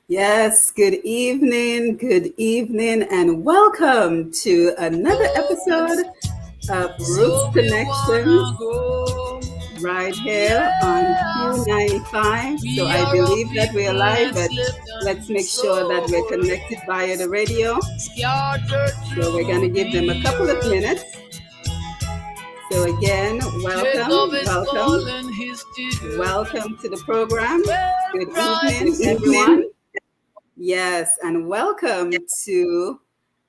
Yes, good evening, and welcome to another episode of Roots So we wanna Connections go. right here on Yeah, Q95. So we I are a believe that we're people live, but enslaved let's and make sure that we're sold, connected via the radio. scattered So we're going through to give them a the couple of earth. minutes. So again, Jacob welcome, is welcome, calling his children. welcome to the program. Well, Good bright evening, everyone. Yes, and welcome to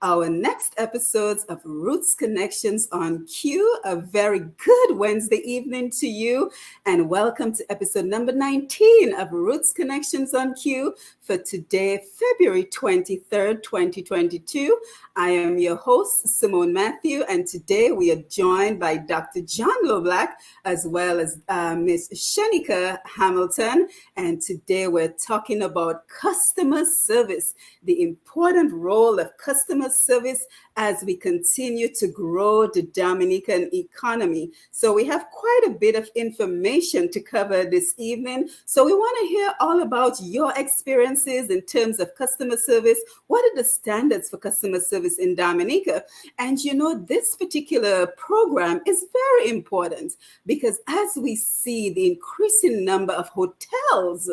our next episodes of Roots Connections on Q. A very good Wednesday evening to you, and welcome to episode number 19 of Roots Connections on Q for today, February 23rd, 2022. I am your host, Simone Mathieu, and today we are joined by Dr. John Loblack as well as Miss Shanica Hamilton. And today we're talking about customer service, the important role of customer service as we continue to grow the Dominican economy. So we have quite a bit of information to cover this evening. So we want to hear all about your experiences in terms of customer service. What are the standards for customer service in Dominica? And this particular program is very important because as we see the increasing number of hotels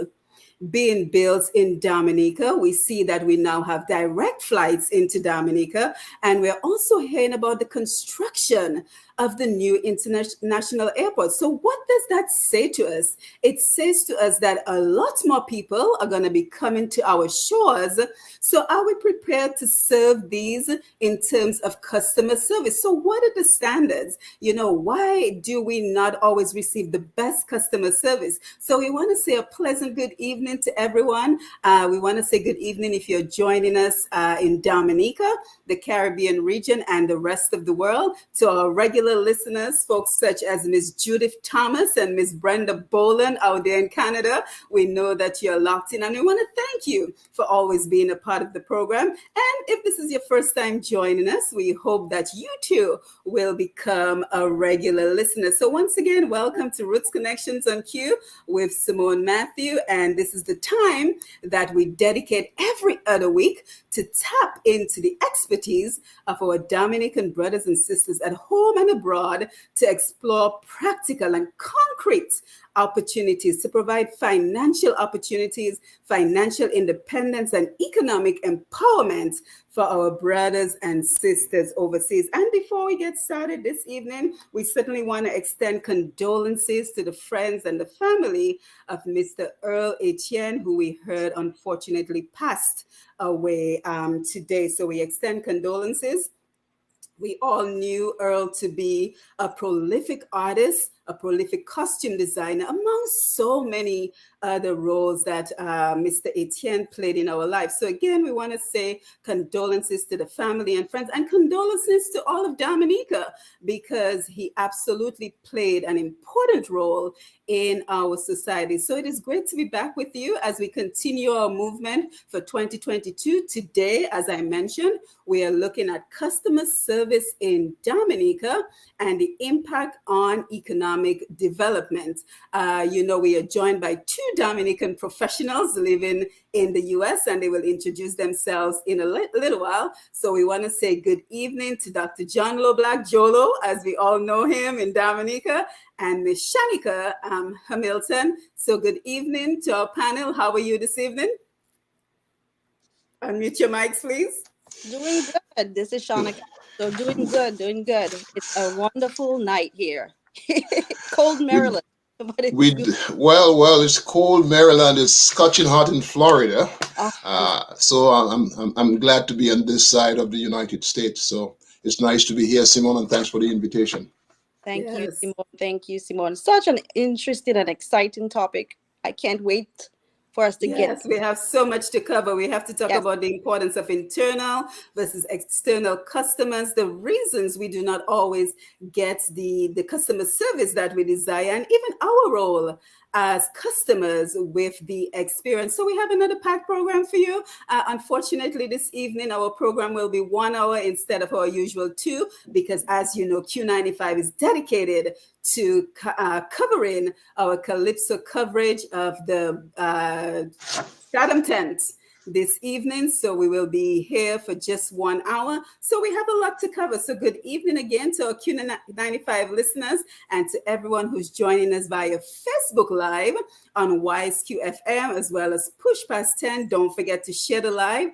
being built in Dominica. We see that we now have direct flights into Dominica, and we're also hearing about the construction of the new international airport. So, what does that say to us? It says to us that a lot more people are going to be coming to our shores. So, are we prepared to serve these in terms of customer service? So, what are the standards? Why do we not always receive the best customer service? So, we want to say a pleasant good evening to everyone. We want to say good evening if you're joining us in Dominica, the Caribbean region, and the rest of the world. To our regular listeners, folks such as Miss Judith Thomas and Miss Brenda Boland out there in Canada, we know that you're locked in, and we want to thank you for always being a part of the program. And if this is your first time joining us, we hope that you too will become a regular listener. So once again, welcome to Roots Connections on Q with Simone Mathieu, and this is the time that we dedicate every other week to tap into the expertise of our Dominican brothers and sisters at home and abroad to explore practical and concrete opportunities to provide financial opportunities, financial independence, and economic empowerment for our brothers and sisters overseas. And before we get started this evening, we certainly want to extend condolences to the friends and the family of Mr. Earl Etienne, who we heard unfortunately passed away today. So we extend condolences. We all knew Earl to be a prolific artist, a prolific costume designer, among so many other roles that Mr. Etienne played in our lives. So again, we want to say condolences to the family and friends, and condolences to all of Dominica, because he absolutely played an important role in our society. So it is great to be back with you as we continue our movement for 2022. Today, as I mentioned, we are looking at customer service in Dominica and the impact on economic development. We are joined by two Dominican professionals living in the US, and they will introduce themselves in a little while. So we want to say good evening to Dr. John Loblack, Jolo, as we all know him in Dominica, and Miss Shanica Hamilton. So good evening to our panel. How are you this evening? Unmute your mics, please. Doing good. This is Shanica. So doing good, doing good. It's a wonderful night here. Cold We Maryland, but it's we good. well, it's cold. Maryland. It's scorching hot in Florida. Oh, it's So I'm glad to be on this side of the United States. So it's nice to be here, Simon, and thanks for the invitation. thank you, Yes. Simone. Thank you, Simone. Such an interesting and exciting topic. I can't wait for us to get Yes, we have so much to cover. We have to talk yes. about the importance of internal versus external customers, the reasons we do not always get the customer service that we desire, and even our role as customers with the experience. So we have another packed program for you. Unfortunately, this evening, our program will be 1 hour instead of our usual two, because as you know, Q95 is dedicated to covering our Calypso coverage of the Chatham tent this evening. So we will be here for just 1 hour. So we have a lot to cover. So good evening again to our Q95 listeners and to everyone who's joining us via Facebook Live on YSQFM as well as Push Past 10. Don't forget to share the live.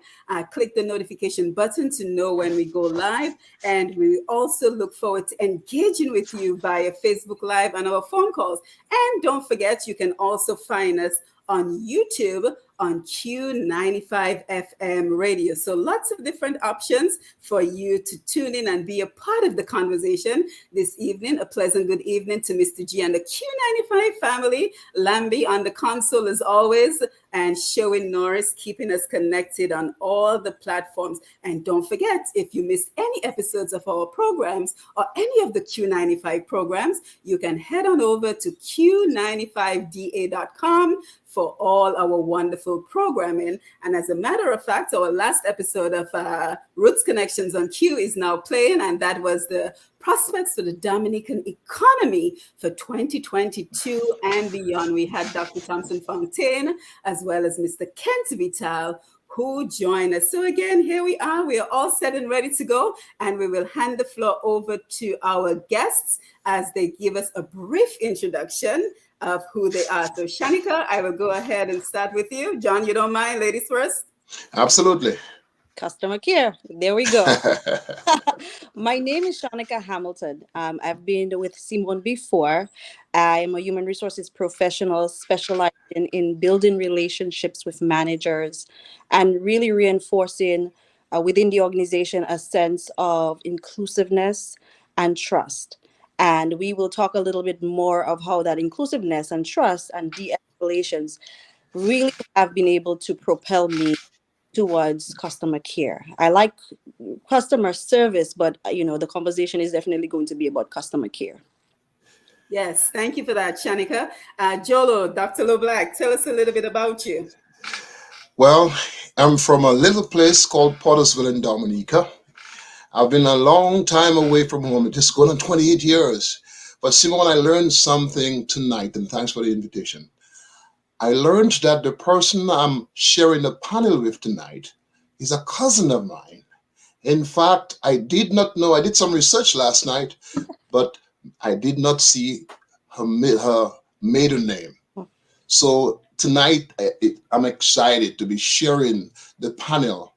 Click the notification button to know when we go live. And we also look forward to engaging with you via Facebook Live and our phone calls. And don't forget, you can also find us on YouTube on Q95 FM radio. So lots of different options for you to tune in and be a part of the conversation this evening. A pleasant good evening to Mr. G and the Q95 family. Lambi on the console as always, and Showing Norris keeping us connected on all the platforms. And don't forget, if you missed any episodes of our programs or any of the Q95 programs, you can head on over to q95da.com for all our wonderful programming. And as a matter of fact, our last episode of Roots Connections on Q is now playing, and that was the prospects for the Dominican economy for 2022 and beyond. We had Dr. Thompson Fontaine as well as Mr. Kent Vital who joined us. So again, here we are. We are all set and ready to go, and we will hand the floor over to our guests as they give us a brief introduction of who they are. So Shanica, I will go ahead and start with you. John, you don't mind? Ladies first? Absolutely. Customer care. There we go. My name is Shanica Hamilton. I've been with Simone before. I am a human resources professional specialized in building relationships with managers and really reinforcing within the organization a sense of inclusiveness and trust. And we will talk a little bit more of how that inclusiveness and trust and de-escalations really have been able to propel me towards customer care. I like customer service, but the conversation is definitely going to be about customer care. Yes, thank you for that, Shanika. Jolo, Dr. Loblack, tell us a little bit about you. Well, I'm from a little place called Pottersville in Dominica. I've been a long time away from home. It's going on 28 years. But Simone, I learned something tonight, and thanks for the invitation. I learned that the person I'm sharing the panel with tonight is a cousin of mine. In fact, I did not know, I did some research last night, but I did not see her maiden name. So tonight, I'm excited to be sharing the panel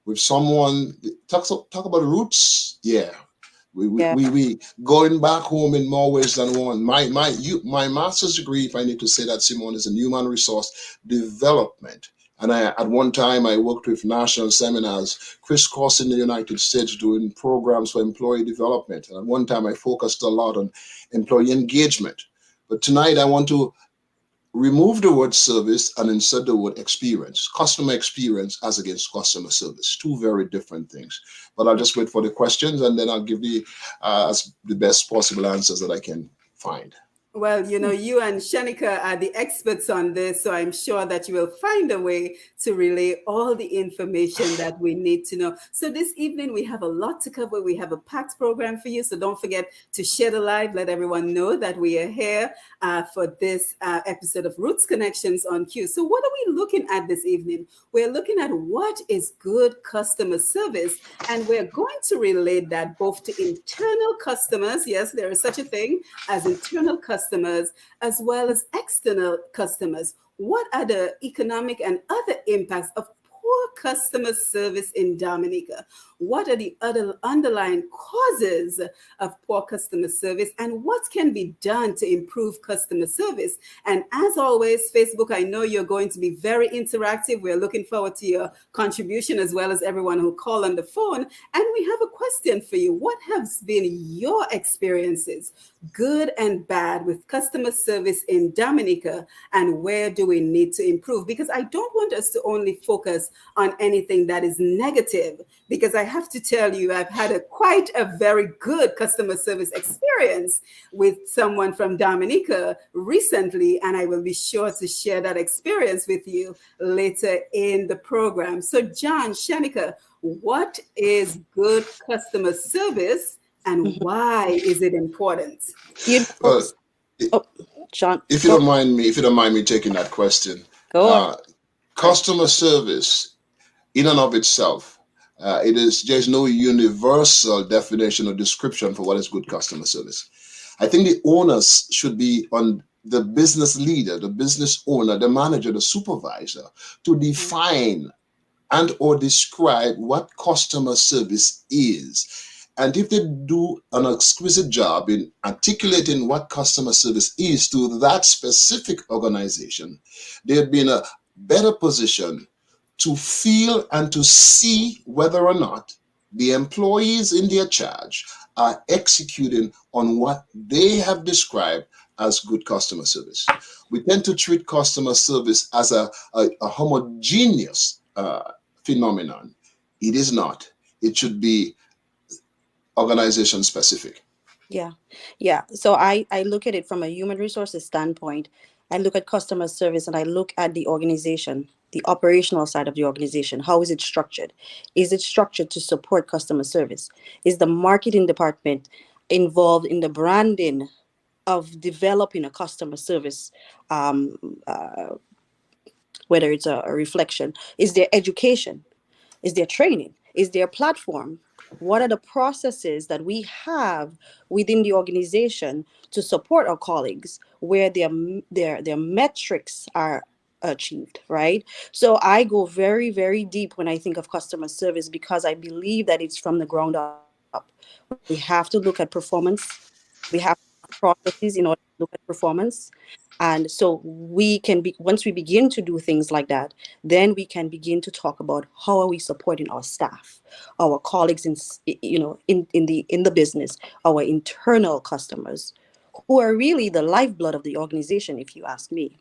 with someone. Talk about roots. Yeah. We going back home in more ways than one. My master's degree, if I need to say that, Simone, is in human resource development. And at one time I worked with national seminars crisscrossing the United States doing programs for employee development. And at one time I focused a lot on employee engagement. But tonight I want to remove the word service and insert the word experience, customer experience as against customer service. Two very different things. But I'll just wait for the questions and then I'll give the best possible answers that I can find. Well, you and Shanika are the experts on this, so I'm sure that you will find a way to relay all the information that we need to know. So this evening, we have a lot to cover. We have a packed program for you, so don't forget to share the live. Let everyone know that we are here for this episode of Roots Connections on Q. So what are we looking at this evening? We're looking at what is good customer service, and we're going to relate that both to internal customers. Yes, there is such a thing as internal customers, as well as external customers. What are the economic and other impacts of poor customer service in Dominica? What are the other underlying causes of poor customer service, and what can be done to improve customer service? And as always, Facebook, I know you're going to be very interactive. We're looking forward to your contribution as well as everyone who called on the phone. And we have a question for you. What has been your experiences, good and bad, with customer service in Dominica, and where do we need to improve? Because I don't want us to only focus on anything that is negative, because I have to tell you, I've had quite a very good customer service experience with someone from Dominica recently, and I will be sure to share that experience with you later in the program. So John, Shanika, what is good customer service and why is it important? John, if you don't mind me taking that question. Go on. Right. Customer service, in and of itself, there's no universal definition or description for what is good customer service. I think the onus should be on the business leader, the business owner, the manager, the supervisor to Mhm. define and or describe what customer service is. And if they do an exquisite job in articulating what customer service is to that specific organization, they'd be in a better position to feel and to see whether or not the employees in their charge are executing on what they have described as good customer service. We tend to treat customer service as a homogeneous phenomenon. It is not. It should be organization specific. Yeah, yeah. So I look at it from a human resources standpoint. I look at customer service and I look at the organization, the operational side of the organization. How is it structured? Is it structured to support customer service? Is the marketing department involved in the branding of developing a customer service, um, uh, whether it's a reflection? Is there education? Is there training? Is there a platform? What are the processes that we have within the organization to support our colleagues where their metrics are achieved, right? So I go very, very deep when I think of customer service because I believe that it's from the ground up. We have to look at performance. We have processes in order to look at performance. And so we can be, once we begin to do things like that, then we can begin to talk about how are we supporting our staff, our colleagues in the business, our internal customers, who are really the lifeblood of the organization, if you ask me.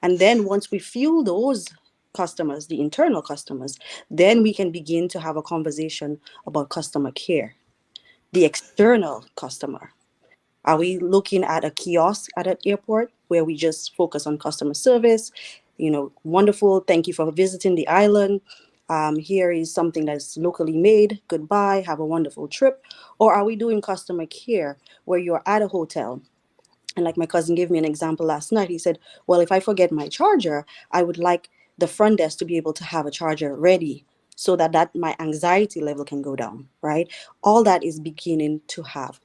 And then once we fuel those customers, the internal customers, then we can begin to have a conversation about customer care, the external customer. Are we looking at a kiosk at an airport where we just focus on customer service? Wonderful. Thank you for visiting the island. Here is something that's locally made. Goodbye. Have a wonderful trip. Or are we doing customer care where you're at a hotel? And like my cousin gave me an example last night, he said, well, if I forget my charger, I would like the front desk to be able to have a charger ready so that my anxiety level can go down, right? All that is beginning to have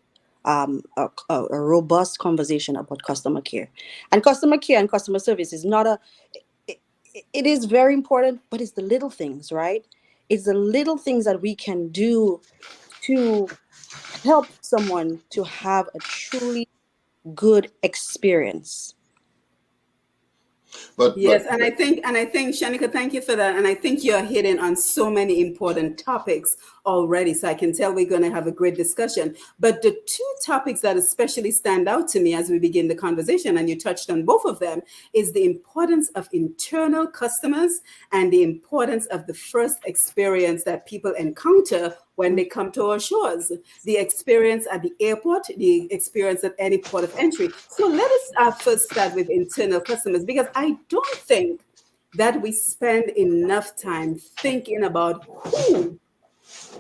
a robust conversation about customer care. And customer care and customer service is not it, it is very important, but it's the little things, right? It's the little things that we can do to help someone to have a truly good experience. But Yes, but and I think, Shanika, thank you for that. And I think you're hitting on so many important topics already. So I can tell we're going to have a great discussion. But the two topics that especially stand out to me as we begin the conversation, and you touched on both of them, is the importance of internal customers and the importance of the first experience that people encounter when they come to our shores, the experience at the airport, the experience at any port of entry. So let us first start with internal customers because I don't think that we spend enough time thinking about who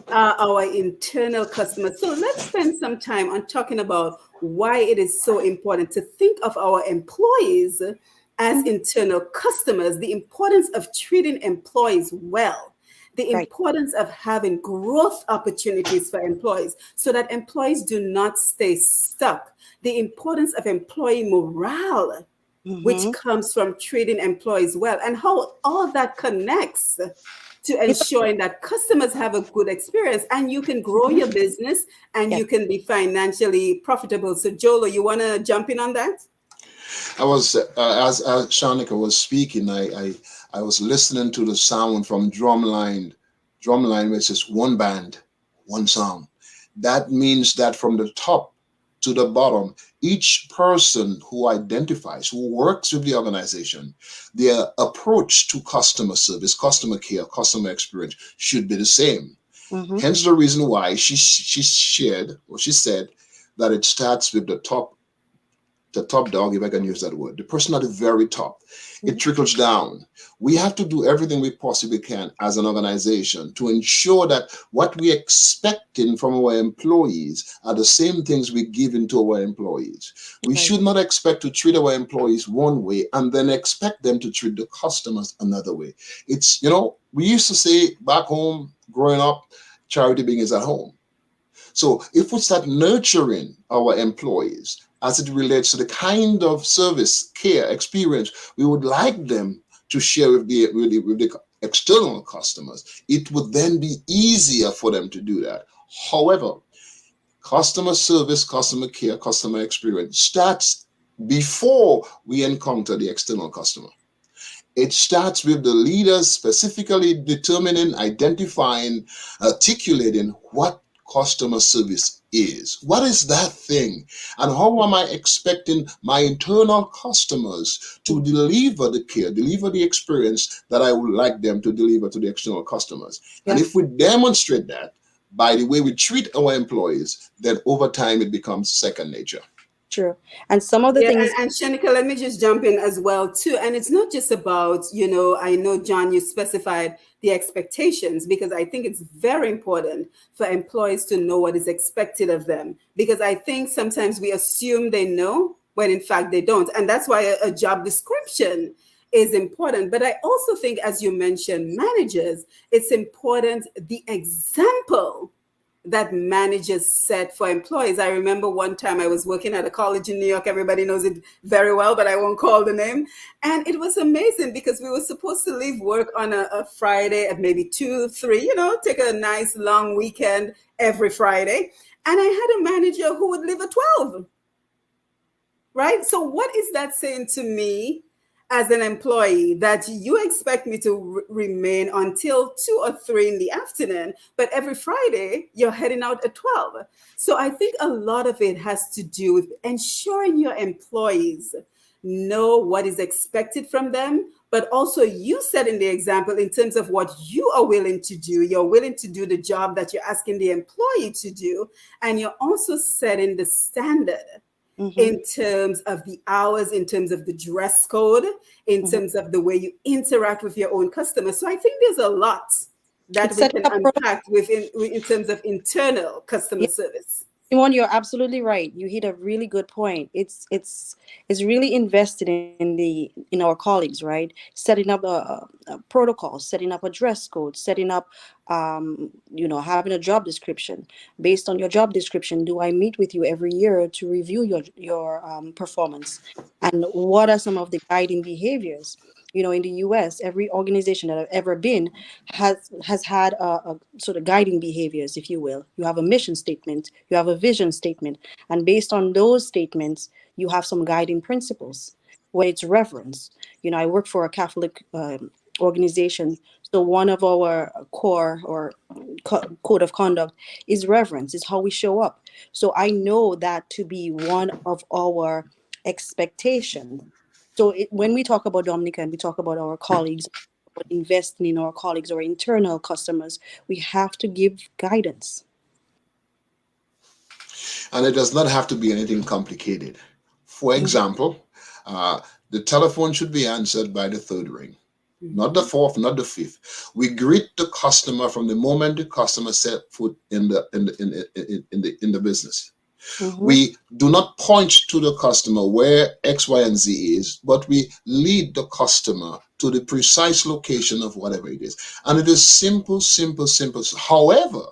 are our internal customers. So let's spend some time on talking about why it is so important to think of our employees as Mhm. internal customers, the importance of treating employees well, the Right. importance of having growth opportunities for employees so that employees do not stay stuck, the importance of employee morale, which Hmm. comes from treating employees well, and how all that connects to It's ensuring that customers have a good experience and you can grow your business and Yes. you can be financially profitable. So, Jolo, you want to jump in on that? I was as Shanika was speaking, I was listening to the sound from drumline, which is one band, one sound. That means that from the top to the bottom, each person who identifies, who works with the organization, their approach to customer service, customer care, customer experience should be the same. Hmm. Hence the reason why she shared or she said that it starts with the the top dog, if I can use that word, the person at the very top. It Mhm. trickles down. We have to do everything we possibly can as an organization to ensure that what we expecting from our employees are the same things we give into our employees. We Right. should not expect to treat our employees one way and then expect them to treat the customers another way. It's, we used to say back home growing up, charity begins at home. So if we start nurturing our employees as it relates to the kind of service, care, experience we would like them to share with the external customers, it would then be easier for them to do that. However, customer service, customer care, customer experience starts before we encounter the external customer. It starts with the leaders specifically determining, identifying, articulating what customer service is. What is that thing? And how am I expecting my internal customers to deliver the care, deliver the experience that I would like them to deliver to the external customers? And Yeah, if we demonstrate that by the way we treat our employees, then over time it becomes second nature. true. And some of the Yeah, things, and Shanika, let me just jump in as well too. And it's not just about, I know John, you specified the expectations because I think it's very important for employees to know what is expected of them. Because I think sometimes we assume they know when in fact they don't. And that's why a job description is important. But I also think, as you mentioned, managers, it's important the example that managers set for employees. I remember one time I was working at a college in New York. Everybody knows it very well, but I won't call the name. And it was amazing because we were supposed to leave work on a Friday at maybe 2, 3, take a nice long weekend every Friday. And I had a manager who would leave at 12, right? So what is that saying to me as an employee, that you expect me to remain until 2 or 3 in the afternoon, but every Friday you're heading out at 12? So I think a lot of it has to do with ensuring your employees know what is expected from them, but also you setting the example in terms of what you are willing to do. You're willing to do the job that you're asking the employee to do, and you're also setting the standard mhm, in terms of the hours, in terms of the dress code, in mhm. terms of the way you interact with your own customers. So I think there's a lot that It's we setting can up unpack in terms of internal customer protocol. service. Simone, you're absolutely right. You hit a really good point. It's really invested in our colleagues, right? Setting up a protocol, setting up a dress code, setting up, having a job description. Based on your job description, do I meet with you every year to review your performance? And what are some of the guiding behaviors? In the U.S., every organization that I've ever been has had a sort of guiding behaviors, if you will. You have a mission statement, you have a vision statement, and based on those statements, you have some guiding principles. When it's reverence, I work for a Catholic organization, so one of our core or code of conduct is reverence, is how we show up. So I know that to be one of our expectations. So when we talk about Dominica and we talk about our colleagues, investing in our colleagues or internal customers, we have to give guidance. And it does not have to be anything complicated. For Mhm. example, uh, the telephone should be answered by the third ring, not the Mhm. fourth, not the fifth. We greet the customer from the moment the customer set foot in the business. Mhm. We do not point to the customer where X, Y, and Z is, but we lead the customer to the precise location of whatever it is. And it is simple, simple, simple. However,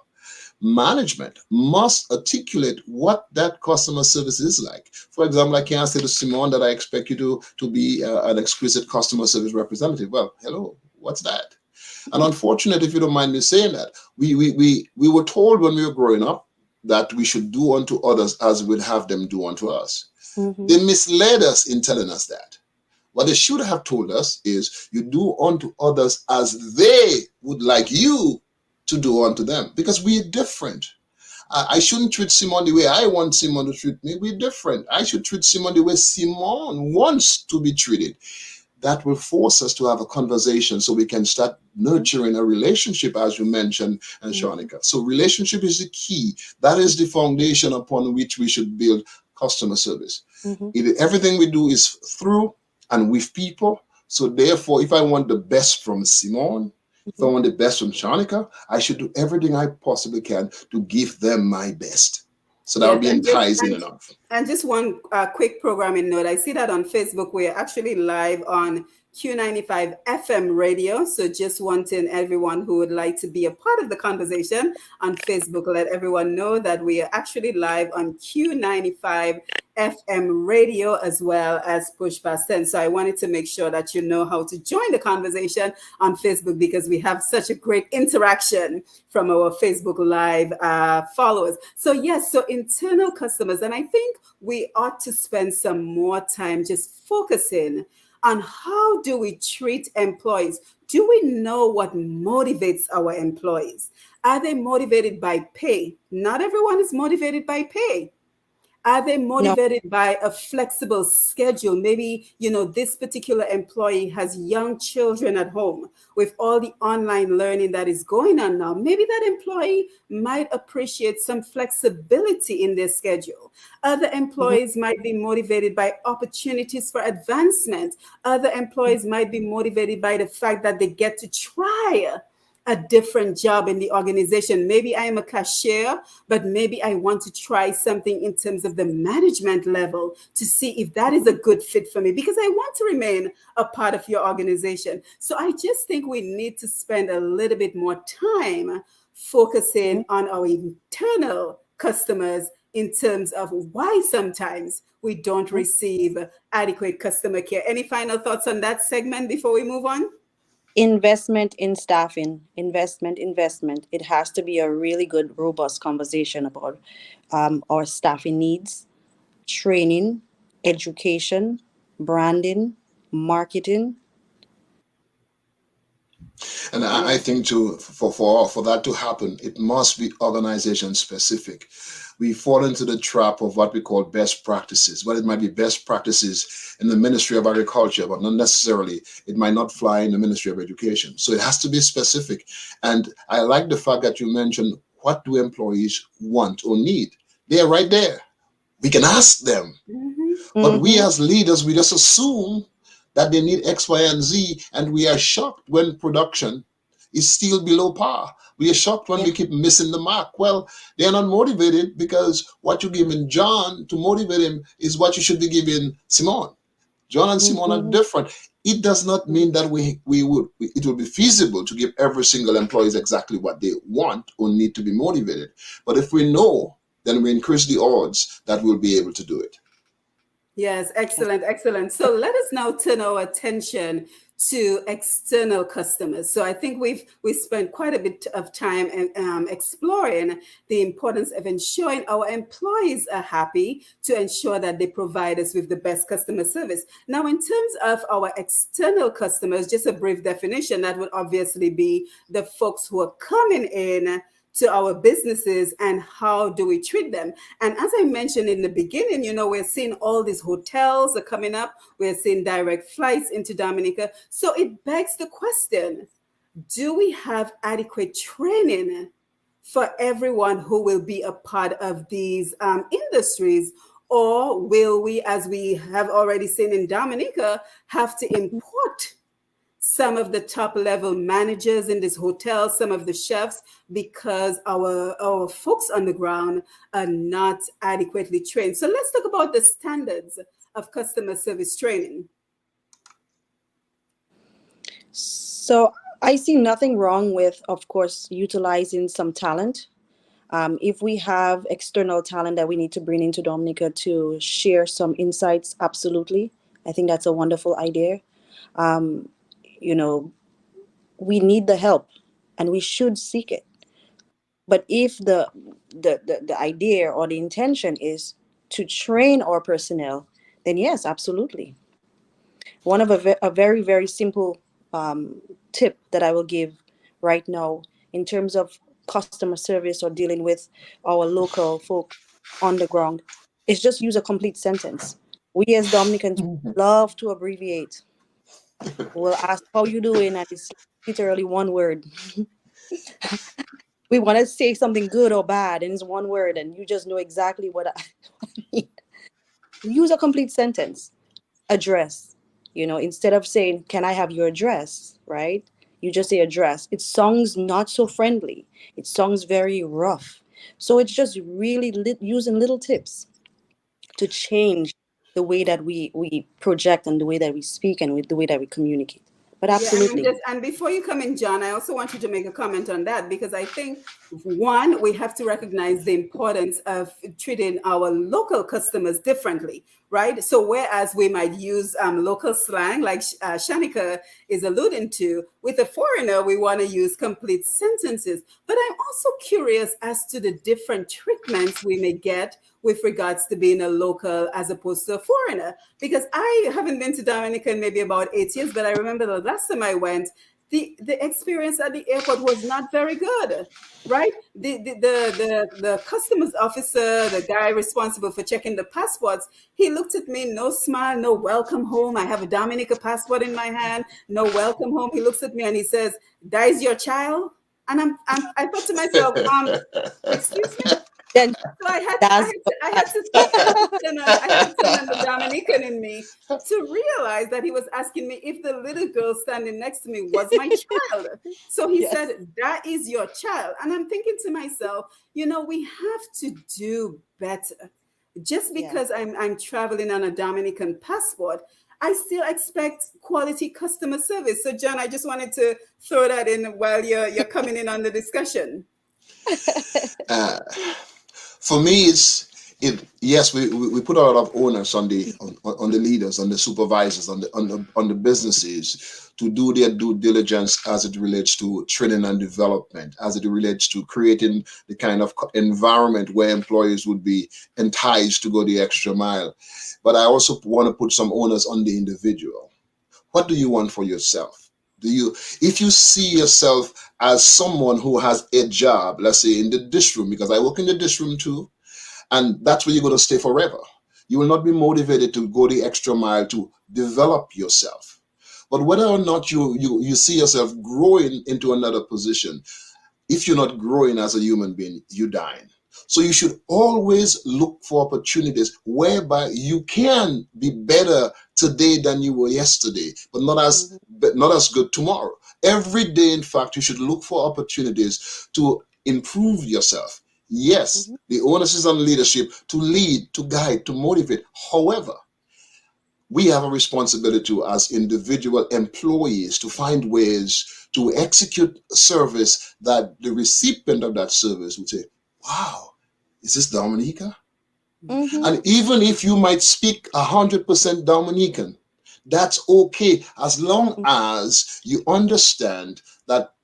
management must articulate what that customer service is like. For example, I can't say to Simone that I expect you to be an exquisite customer service representative. Well, hello, what's that? And unfortunately, if you don't mind me saying that, we were told when we were growing up that we should do unto others as we'd have them do unto us. Mhm. They misled us in telling us that. What they should have told us is, you do unto others as they would like you to do unto them, because we're different. I shouldn't treat Simone the way I want Simone to treat me. We're different. I should treat Simone the way Simone wants to be treated. That will force us to have a conversation so we can start nurturing a relationship, as you mentioned, and Mhm. Shanika. So relationship is the key. That is the foundation upon which we should build customer service. Mm-hmm. Everything we do is through and with people. So therefore, if I want the best from Simone, if I Mm-hmm. want the best from Shanica, I should do everything I possibly can to give them my best. So that would Yes, be enticing enough. and just one quick programming note. I see that on Facebook. We're actually live on Q95 FM radio. So just wanting everyone who would like to be a part of the conversation on Facebook, let everyone know that we are actually live on Q95 FM radio as well as Push Past 10. So I wanted to make sure that you know how to join the conversation on Facebook because we have such a great interaction from our Facebook Live followers. So, yes, so internal customers, and I think we ought to spend some more time just focusing on how do we treat employees? Do we know what motivates our employees? Are they motivated by pay? Not everyone is motivated by pay. Are they No. motivated by a flexible schedule? Maybe, this particular employee has young children at home with all the online learning that is going on now. Maybe that employee might appreciate some flexibility in their schedule. Other Mm-hmm. employees might be motivated by opportunities for advancement. Other employees might be motivated by the fact that they get to try a different job in the organization. Maybe I am a cashier, but maybe I want to try something in terms of the management level to see if that is a good fit for me because I want to remain a part of your organization. So I just think we need to spend a little bit more time focusing on our internal customers in terms of why sometimes we don't Mm-hmm. receive adequate customer care. Any final thoughts on that segment before we move on? Investment in staffing, investment. It has to be a really good, robust conversation about our staffing needs, training, education, branding, marketing. And I Yeah. think for that to happen, it must be organization specific. We fall into the trap of what we call best practices. Well, it might be best practices in the Ministry of Agriculture, but not necessarily. It might not fly in the Ministry of Education. So it has to be specific. And I like the fact that you mentioned what do employees want or need. They're right there. We can ask them. Mhm. But we Mm-hmm. as leaders, we just assume that they need X, Y, and Z, and we are shocked when production is still below par. We are shocked when Yeah. we keep missing the mark. Well, they are not motivated because what you give in John to motivate him is what you should be giving Simone. John and Simone are Mm-hmm. different. It does not mean that it would be feasible to give every single employee exactly what they want or need to be motivated. But if we know, then we increase the odds that we'll be able to do it. Yes, Yes. excellent, excellent. So let us now turn our attention to external customers. So I think we spent quite a bit of time exploring the importance of ensuring our employees are happy to ensure that they provide us with the best customer service. Now, in terms of our external customers, just a brief definition, that would obviously be the folks who are coming in to our businesses and how do we treat them. And as I mentioned in the beginning, we're seeing all these hotels are coming up. We're seeing direct flights into Dominica. So it begs the question, do we have adequate training for everyone who will be a part of these industries? Or will we, as we have already seen in Dominica, have to import some of the top level managers in this hotel, some of the chefs, because our folks on the ground are not adequately trained. So let's talk about the standards of customer service training. So I see nothing wrong with, of course, utilizing some talent. If we have external talent that we need to bring into Dominica to share some insights, absolutely. I think that's a wonderful idea. Um, you know, we need the help and we should seek it. But if the idea or the intention is to train our personnel, then yes, absolutely. One of a very, very simple tip that I will give right now in terms of customer service or dealing with our local folk on the ground is just use a complete sentence. We as Dominicans love to abbreviate. We'll ask how you doing, and it's literally one word. We want to say something good or bad, and it's one word, and you just know exactly what I mean. Use a complete sentence. Address. Instead of saying, "Can I have your address?" Right? You just say address. It sounds not so friendly. It sounds very rough. So it's just really using little tips to change the way that we project and the way that we speak and with the way that we communicate. But Yeah, and I'm absolutely. just and before you come in, John, I also want you to make a comment on that because I think one, we have to recognize the importance of treating our local customers differently, right? So whereas we might use local slang, like Shanika is alluding to, with a foreigner, we want to use complete sentences. But I'm also curious as to the different treatments we may get with regards to being a local as opposed to a foreigner. Because I haven't been to Dominica in maybe about 8 years, but I remember the last time I went, the experience at the airport was not very good, right? The customs officer, the guy responsible for checking the passports, he looked at me, no smile, no welcome home. I have a Dominica passport in my hand, no welcome home. He looks at me and he says, "That is your child?" And I thought to myself, excuse me. Then So I had I that's had to I had to I had to turn on the Dominican in me to realize that he was asking me if the little girl standing next to me was my child. So he yes. said, "That is your child." And I'm thinking to myself, we have to do better. Just Yeah. because I'm traveling on a Dominican passport, I still expect quality customer service. So John, I just wanted to throw that in while you're coming in on the discussion. Uh, for me, it. Yes, we put a lot of onus on on the leaders, on the supervisors, on the businesses to do their due diligence as it relates to training and development, as it relates to creating the kind of environment where employees would be enticed to go the extra mile. But I also want to put some onus on the individual. What do you want for yourself? If you see yourself as someone who has a job, let's say in the dish room, because I work in the dish room too, and that's where you're going to stay forever. You will not be motivated to go the extra mile to develop yourself. But whether or not you see yourself growing into another position, if you're not growing as a human being, you're dying. So you should always look for opportunities whereby you can be better today than you were yesterday, Mhm. but not as good tomorrow. Every day, in fact, you should look for opportunities to improve yourself. Yes, Mhm. the onus is on leadership to lead, to guide, to motivate. However, we have a responsibility as individual employees to find ways to execute service that the recipient of that service would say, "Wow, is this Dominica?" Mhm. And even if you might speak 100% Dominican, that's okay as long as you understand that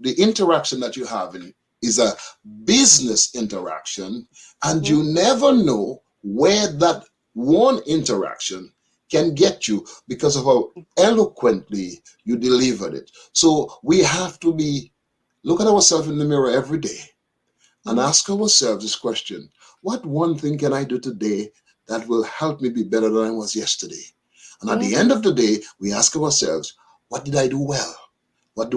the interaction that you're having is a business interaction, and Mhm. you never know where that one interaction can get you because of how eloquently you delivered it. So we have to look at ourselves in the mirror every day and Mhm. ask ourselves this question: what one thing can I do today that will help me be better than I was yesterday? And at the Mhm. end of the day, we ask ourselves, what did I do well? What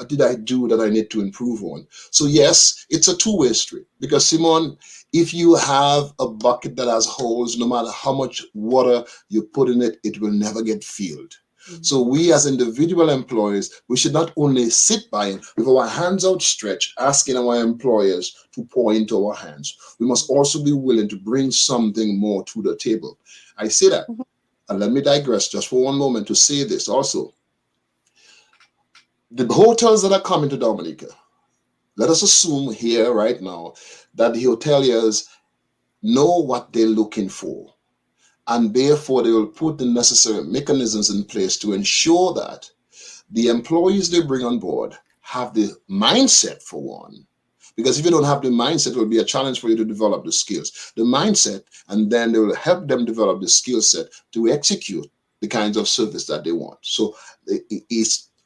did I do that I need to improve on? So yes, it's a two-way street because Simone, if you have a bucket that has holes, no matter how much water you put in it, it will never get filled. So we as individual employees, we should not only sit by with our hands outstretched, asking our employers to pour into our hands. We must also be willing to bring something more to the table. I say that, Mhm. and let me digress just for one moment to say this also. The hotels that are coming to Dominica, let us assume here right now that the hoteliers know what they're looking for, and therefore they will put the necessary mechanisms in place to ensure that the employees they bring on board have the mindset for one. Because if you don't have the mindset, it will be a challenge for you to develop the skills, the mindset, and then they will help them develop the skill set to execute the kinds of service that they want. So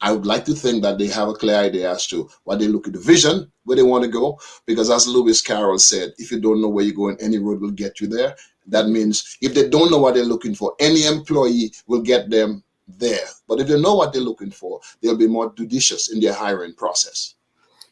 I would like to think that they have a clear idea as to what they look at, the vision, where they want to go. Because as Lewis Carroll said, if you don't know where you're going, any road will get you there. That means if they don't know what they're looking for, any employee will get them there. But if they know what they're looking for, they'll be more judicious in their hiring process.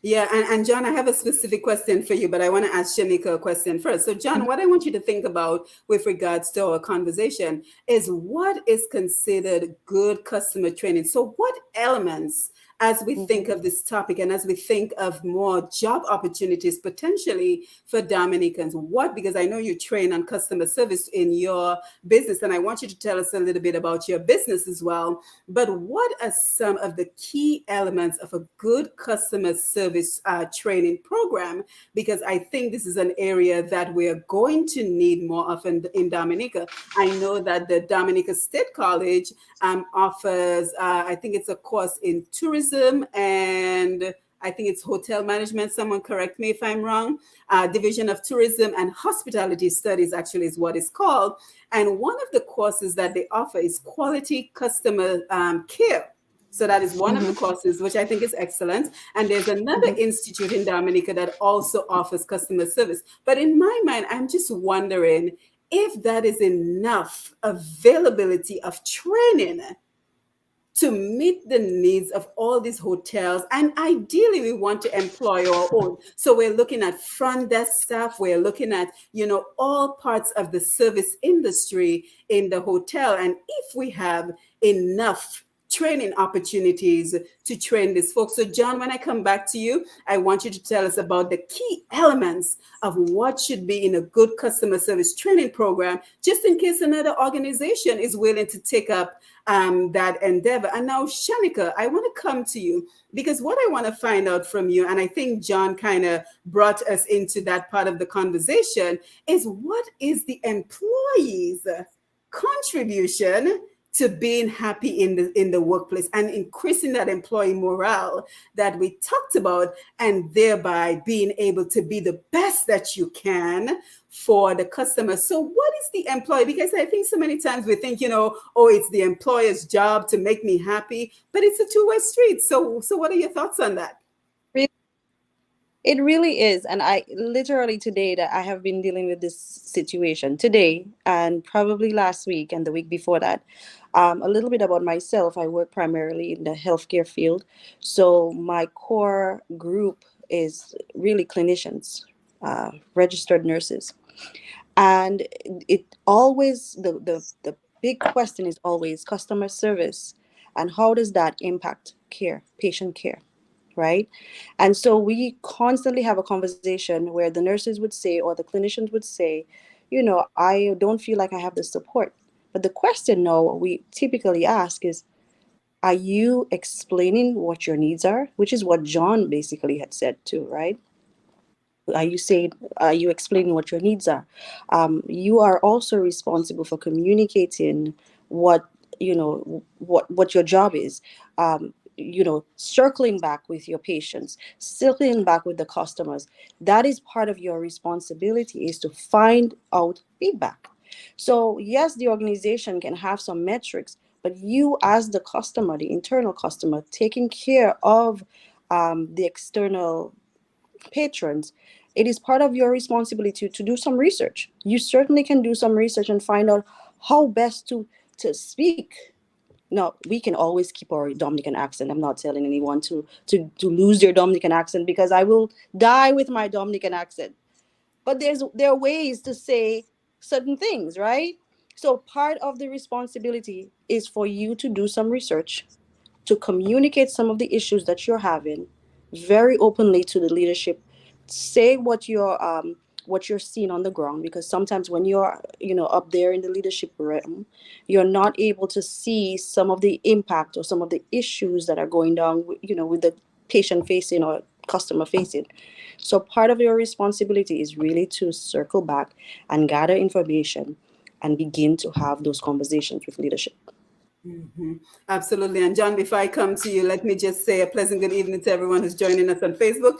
Yeah, and John, I have a specific question for you, but I want to ask Shanika a question first. So, John, what I want you to think about with regards to our conversation is what is considered good customer training. So, what elements, as we Mm-hmm. think of this topic and as we think of more job opportunities potentially for Dominicans, what, because I know you train on customer service in your business, and I want you to tell us a little bit about your business as well. But what are some of the key elements of a good customer service training program? Because I think this is an area that we're going to need more of in Dominica. I know that the Dominica State College offers, I think it's a course in tourism and I think it's hotel management. Someone correct me if I'm wrong. Division of Tourism and Hospitality Studies actually is what it's called. And one of the courses that they offer is quality customer care. So that is one of the Mm-hmm. courses, which I think is excellent. And there's another Mm-hmm. institute in Dominica that also offers customer service. But in my mind, I'm just wondering if that is enough availability of training to meet the needs of all these hotels. And ideally, we want to employ our own. So we're looking at front desk staff. We're looking at, all parts of the service industry in the hotel. And if we have enough training opportunities to train these folks. So, John, when I come back to you, I want you to tell us about the key elements of what should be in a good customer service training program, just in case another organization is willing to take up that endeavor. And now, Shanika, I want to come to you because what I want to find out from you, and I think John kind of brought us into that part of the conversation, is what is the employee's contribution to being happy in the workplace and increasing that employee morale that we talked about, and thereby being able to be the best that you can for the customer. So what is the employee? Because I think so many times we think, oh, it's the employer's job to make me happy, but it's a two-way street. So what are your thoughts on that? It really is. And I literally today that I have been dealing with this situation today and probably last week and the week before that. A little bit about myself. I work primarily in the healthcare field. So my core group is really clinicians, registered nurses. And it always, the big question is always customer service. And how does that impact care, patient care? Right? And so we constantly have a conversation where the nurses would say, or the clinicians would say, I don't feel like I have the support. But the question now we typically ask is, are you explaining what your needs are? Which is what John basically had said too, right? Are you explaining what your needs are? You are also responsible for communicating what what your job is. Circling back with your patients, circling back with the customers. That is part of your responsibility, is to find out feedback. So yes, the organization can have some metrics, but you as the customer, the internal customer, taking care of the external patrons, it is part of your responsibility to do some research. You certainly can do some research and find out how best to speak. Now, we can always keep our Dominican accent. I'm not telling anyone to lose their Dominican accent, because I will die with my Dominican accent. But there are ways to say certain things, right? So part of the responsibility is for you to do some research, to communicate some of the issues that you're having very openly to the leadership. Say what you're seeing on the ground, because sometimes when you're up there in the leadership realm, you're not able to see some of the impact or some of the issues that are going down with the patient facing or customer facing. So part of your responsibility is really to circle back and gather information and begin to have those conversations with leadership. Mhm. Absolutely. And John, before I come to you, let me just say a pleasant good evening to everyone who's joining us on Facebook.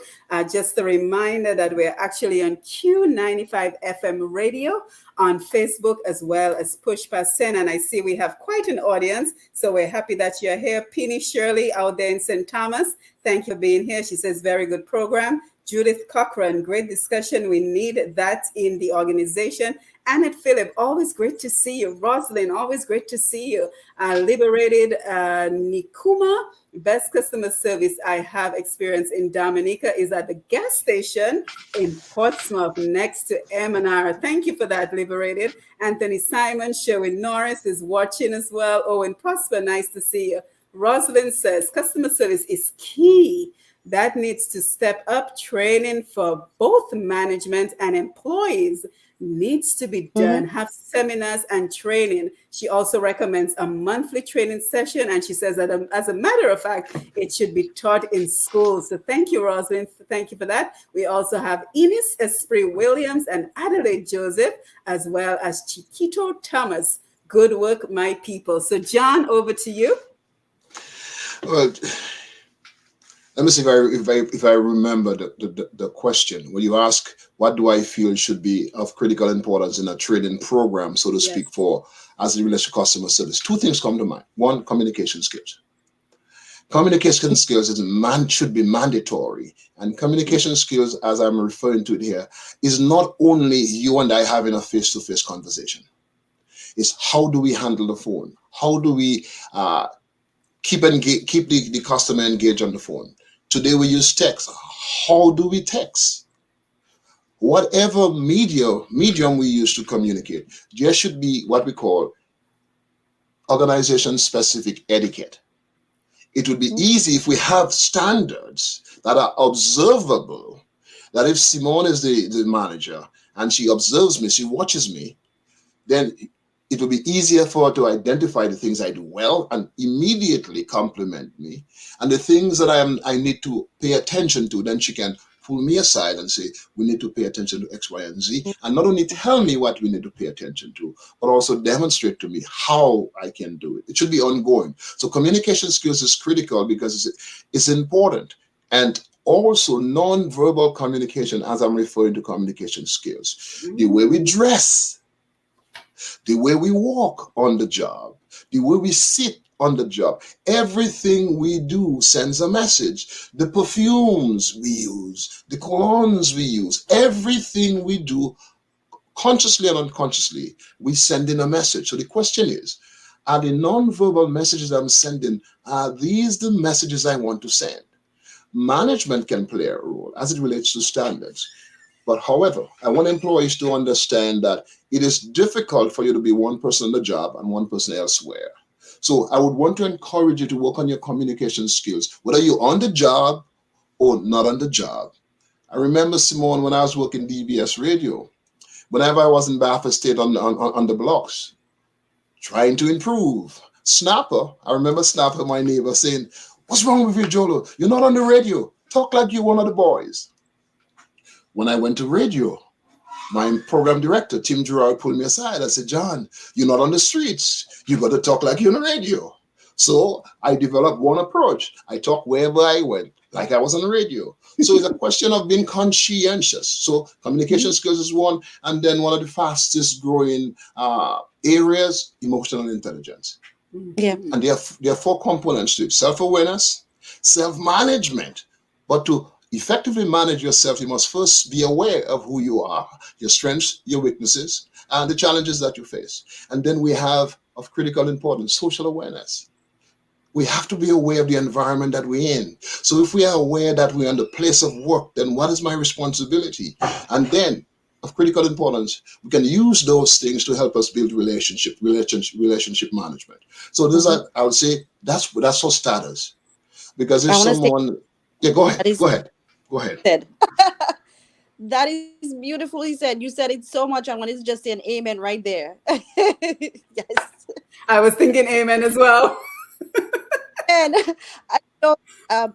Just a reminder that we're actually on Q95 FM radio on Facebook, as well as Push Past 10. And I see we have quite an audience. So we're happy that you're here. Penny Shirley out there in St. Thomas, thank you for being here. She says, very good program. Judith Cochran, great discussion. We need that in the organization. Annette Phillip, always great to see you. Rosalind, always great to see you. Liberated Nikuma, best customer service I have experienced in Dominica is at the gas station in Portsmouth next to M&R. Thank you for that, Liberated. Anthony Simon, Sherwin Norris is watching as well. Owen Prosper, nice to see you. Rosalind says customer service is key. That needs to step up. Training for both management and employees needs to be done. Have seminars and training. She also recommends a monthly training session, and she says that as a matter of fact, it should be taught in schools. So thank you, Rosalind. Thank you for that. We also have Ines Esprit Williams and Adelaide Joseph, as well as Chiquito Thomas. Good work, my people. So John, over to you. Well, let me see if I remember the question. When you ask, what do I feel should be of critical importance in a training program, so to speak, for as it relates to customer service? Two things come to mind. One, communication skills. Communication skills should be mandatory. And communication skills, as I'm referring to it here, is not only you and I having a face-to-face conversation. It's how do we handle the phone? How do we keep the customer engaged on the phone? Today we use text. How do we text? Whatever medium we use to communicate, there should be what we call organization-specific etiquette. It would be easy if we have standards that are observable, that if Simone is the manager and she observes me, she watches me, then it will be easier for her to identify the things I do well and immediately compliment me. And the things that I need to pay attention to, then she can pull me aside and say, we need to pay attention to X, Y, and Z. And not only tell me what we need to pay attention to, but also demonstrate to me how I can do it. It should be ongoing. So communication skills is critical because it's important. And also non-verbal communication, as I'm referring to communication skills, the way we dress, the way we walk on the job, the way we sit on the job, everything we do sends a message. The perfumes we use, the colognes we use, everything we do, consciously and unconsciously, we send in a message. So the question is, are the non-verbal messages I'm sending, are these the messages I want to send? Management can play a role as it relates to standards. But however, I want employees to understand that it is difficult for you to be one person on the job and one person elsewhere. So I would want to encourage you to work on your communication skills, whether you're on the job or not on the job. I remember, Simone, when I was working DBS radio, whenever I was in Bath State on the blocks, trying to improve. Snapper, I remember Snapper, my neighbor, saying, "What's wrong with you, Jolo? You're not on the radio. Talk like you're one of the boys." When I went to radio, my program director, Tim Gerard, pulled me aside. I said, "John, you're not on the streets. You got to talk like you're on the radio." So I developed one approach. I talk wherever I went, like I was on the radio. So it's a question of being conscientious. So communication skills is one, and then one of the fastest growing areas, emotional intelligence. Yeah. And there are four components to it: self-awareness, self-management. But to effectively manage yourself, you must first be aware of who you are, your strengths, your weaknesses, and the challenges that you face. And then we have, of critical importance, social awareness. We have to be aware of the environment that we're in. So if we are aware that we're in the place of work, then what is my responsibility? And then, of critical importance, we can use those things to help us build relationship management. So those are, I would say, that's for starters. Because if someone, yeah, go ahead. Said. That is beautifully said. You said it so much. I wanted to just say an amen right there. Yes. I was thinking amen as well. And I know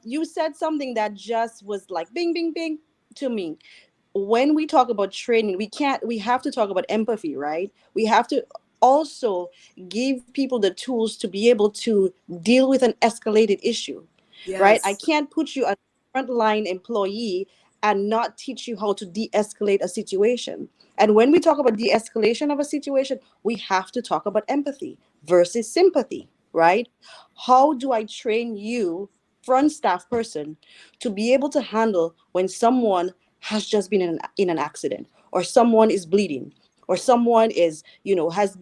you said something that just was like bing, bing, bing to me. When we talk about training, we have to talk about empathy, right? We have to also give people the tools to be able to deal with an escalated issue, right? I Yes. can't put you as a frontline employee and not teach you how to de-escalate a situation. And when we talk about de-escalation of a situation, we have to talk about empathy versus sympathy, right? How do I train you front staff person to be able to handle when someone has just been in an accident, or someone is bleeding, or someone is, has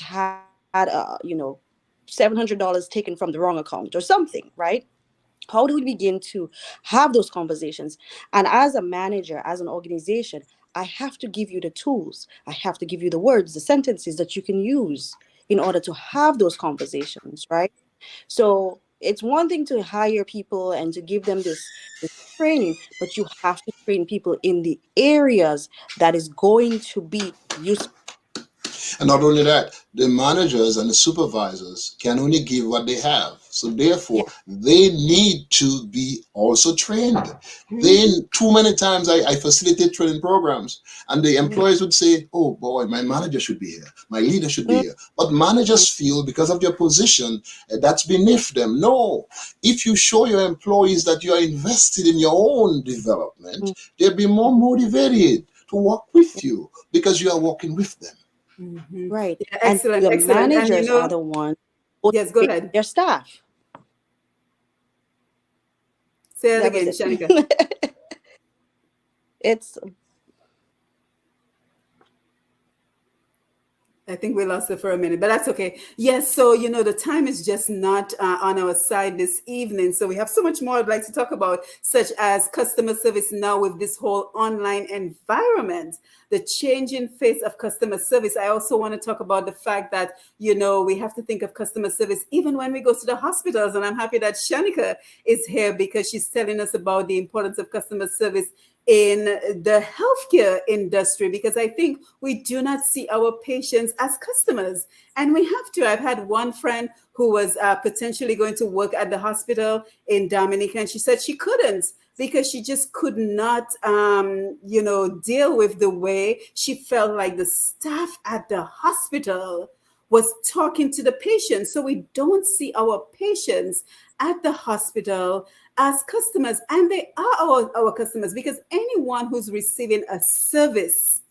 had $700 taken from the wrong account or something, right? How do we begin to have those conversations? And as a manager, as an organization, I have to give you the tools, I have to give you the words, the sentences that you can use in order to have those conversations, right? So it's one thing to hire people and to give them this training, but you have to train people in the areas that is going to be useful. And not only that, the managers and the supervisors can only give what they have. So therefore, Yeah. they need to be also trained. Mhm, Then too many times I facilitate training programs, and the mhm, employees would say, "Oh boy, my manager should be here, my leader should be mhm, here." But managers feel because of their position that's beneath them. No, if you show your employees that you are invested in your own development, mhm, they'll be more motivated to work with you because you are working with them. Mhm. right. Yeah, And excellent, the excellent. And managers are the ones yes, go motivating ahead. their staff. Say it That was again, it. Shanika. It's I think we lost it for a minute, but that's okay. Yes, so the time is just not on our side this evening. So we have so much more I'd like to talk about, such as customer service now with this whole online environment, the changing face of customer service. I also want to talk about the fact that, we have to think of customer service even when we go to the hospitals. And I'm happy that Shanika is here because she's telling us about the importance of customer service in the healthcare industry, because I think we do not see our patients as customers, and we have to. I've had one friend who was potentially going to work at the hospital in Dominica, and she said she couldn't because she just could not, deal with the way she felt like the staff at the hospital was talking to the patients. So we don't see our patients at the hospital as customers, and they are our customers, because anyone who's receiving a service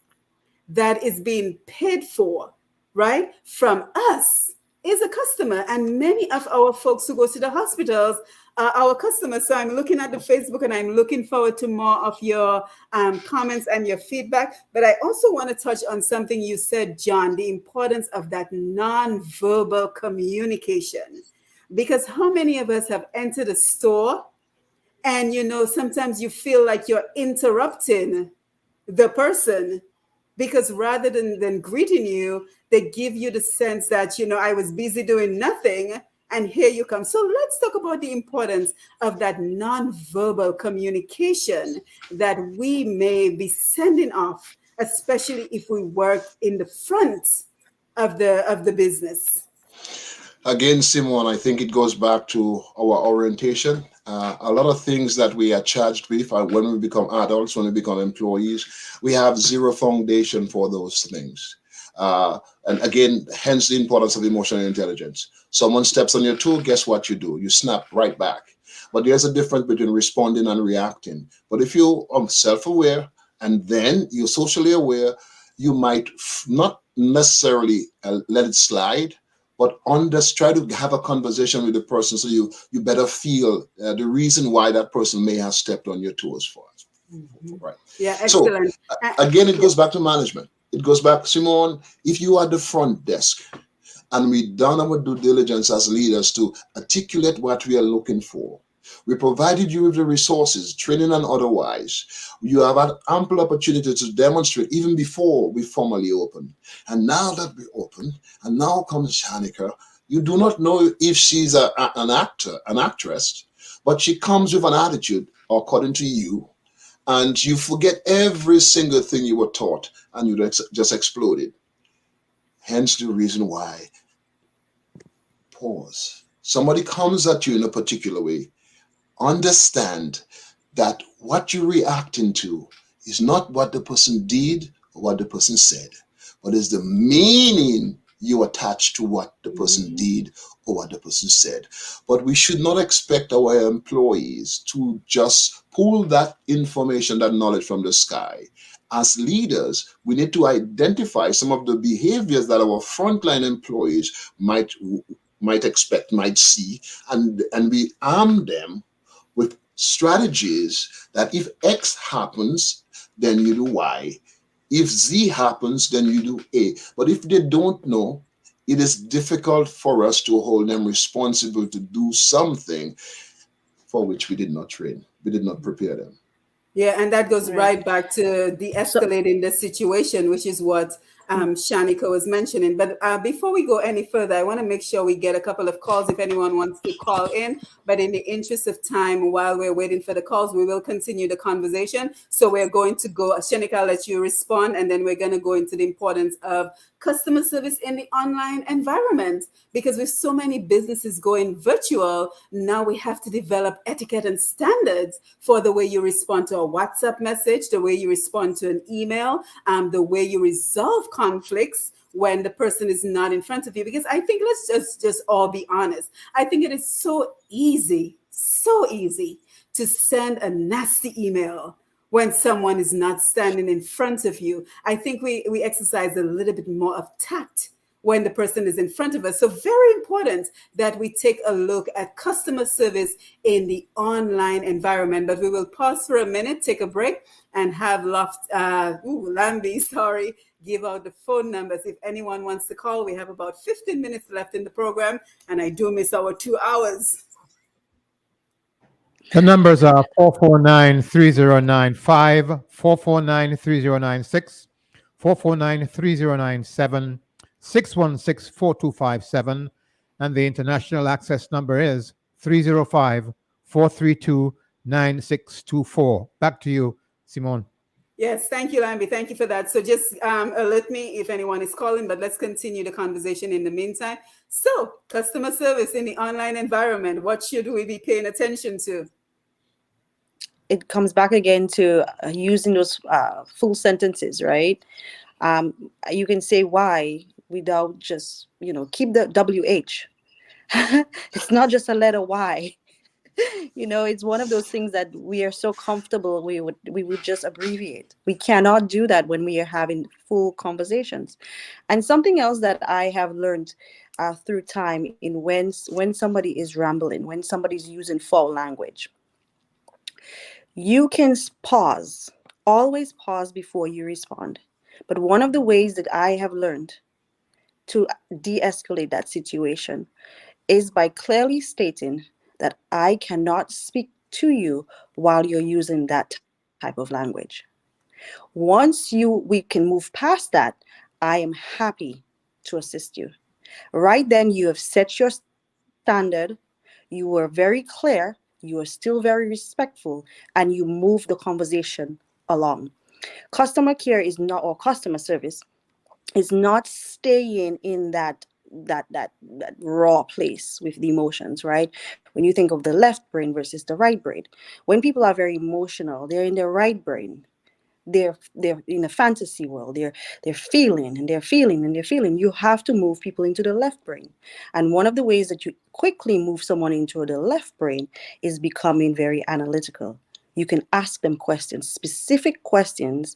that is being paid for, right, from us is a customer. And many of our folks who go to the hospitals are our customers. So I'm looking at the Facebook and I'm looking forward to more of your comments and your feedback. But I also want to touch on something you said, John, the importance of that non-verbal communication. Because how many of us have entered a store and sometimes you feel like you're interrupting the person, because rather than greeting you, they give you the sense that I was busy doing nothing and here you come. So let's talk about the importance of that nonverbal communication that we may be sending off, especially if we work in the front of the business. Again, Simone, I think it goes back to our orientation. A lot of things that we are charged with when we become adults, when we become employees, we have zero foundation for those things. And again, hence the importance of emotional intelligence. Someone steps on your toe, guess what you do? You snap right back. But there's a difference between responding and reacting. But if you are self aware and then you're socially aware, you might not necessarily let it slide, but try to have a conversation with the person so you better feel the reason why that person may have stepped on your toes for us. Mhm. Right. Yeah, So excellent. again, it Yeah. goes back to management. It goes back, Simone, if you are the front desk and we done our due diligence as leaders to articulate what we are looking for. We provided you with the resources, training and otherwise. You have had ample opportunity to demonstrate even before we formally open. And now that we open, and now comes Shanica, you do not know if she's an actor, an actress, but she comes with an attitude, according to you, and you forget every single thing you were taught, and you just exploded. Hence the reason why. Pause. Somebody comes at you in a particular way. Understand that what you're reacting to is not what the person did or what the person said, but is the meaning you attach to what the person Mhm. did or what the person said. But we should not expect our employees to just pull that information, that knowledge from the sky. As leaders, we need to identify some of the behaviors that our frontline employees might expect, might see, and we arm them with strategies that if X happens, then you do Y. If Z happens, then you do A. But if they don't know, it is difficult for us to hold them responsible to do something for which we did not train. We did not prepare them. Yeah, and that goes Right. right back to So de-escalating the situation, which is what Shanika was mentioning. But before we go any further, I want to make sure we get a couple of calls if anyone wants to call in. But in the interest of time, while we're waiting for the calls, we will continue the conversation. So we're going to go, Shanika, I'll let you respond, and then we're going to go into the importance of customer service in the online environment. Because with so many businesses going virtual, now we have to develop etiquette and standards for the way you respond to a WhatsApp message, the way you respond to an email, the way you resolve conflicts when the person is not in front of you. Because I think, let's just all be honest, I think it is so easy to send a nasty email when someone is not standing in front of you. I think we exercise a little bit more of tact when the person is in front of us. So very important that we take a look at customer service in the online environment. But we will pause for a minute, take a break, and have Lambi, sorry, give out the phone numbers. If anyone wants to call, we have about 15 minutes left in the program, and I do miss our 2 hours. The numbers are 449-3095, 449-3096, 449-3097, 616-4257, and the international access number is 305-432-9624. Back to you, Simone. Yes, thank you, Lambi. Thank you for that. So just alert me if anyone is calling, but let's continue the conversation in the meantime. So customer service in the online environment, what should we be paying attention to? it comes back again to using those full sentences, right? You can say why without just, keep the WH. It's not just a letter Y. It's one of those things that we are so comfortable we would just abbreviate. We cannot do that when we are having full conversations. And something else that I have learned through time in when somebody is rambling, when somebody's using foul language, you can pause, always pause before you respond. But one of the ways that I have learned to de-escalate that situation is by clearly stating that I cannot speak to you while you're using that type of language. Once we can move past that, I am happy to assist you. Right then, you have set your standard. You were very clear. You are still very respectful, and you move the conversation along. Customer care is not, or customer service is not staying in that raw place with the emotions, right? When you think of the left brain versus the right brain, when people are very emotional, they're in their right brain. They're in a fantasy world. They're feeling and they're feeling and they're feeling. You have to move people into the left brain. And one of the ways that you quickly move someone into the left brain is becoming very analytical. You can ask them questions, specific questions